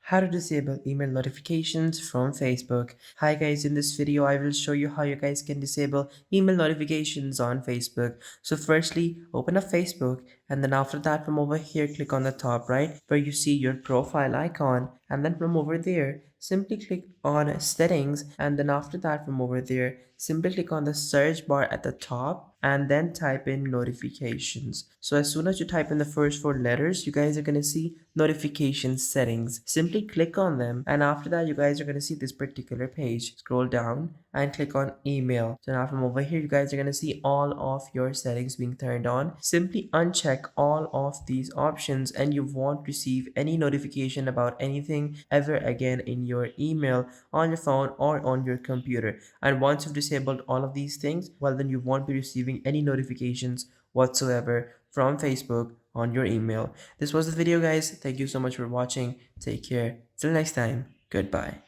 How to disable email notifications from Facebook. Hi guys, in this video I will show you how you guys can disable email notifications on Facebook. So firstly, open up Facebook, and then after that from over here click on the top right where you see your profile icon, and then from over there simply click on settings, and then after that from over there simply click on the search bar at the top and then type in notifications. So as soon as you type in the first four letters, you guys are going to see notification settings. Simply click on them, and after that you guys are going to see this particular page. Scroll down and click on email. So now from over here you guys are going to see all of your settings being turned on. Simply uncheck all of these options and you won't receive any notification about anything ever again in your email, on your phone or on your computer. And once you've disabled all of these things, well then you won't be receiving any notifications whatsoever from Facebook on your email. This was the video guys. Thank you so much for watching. Take care. Till next time. Goodbye.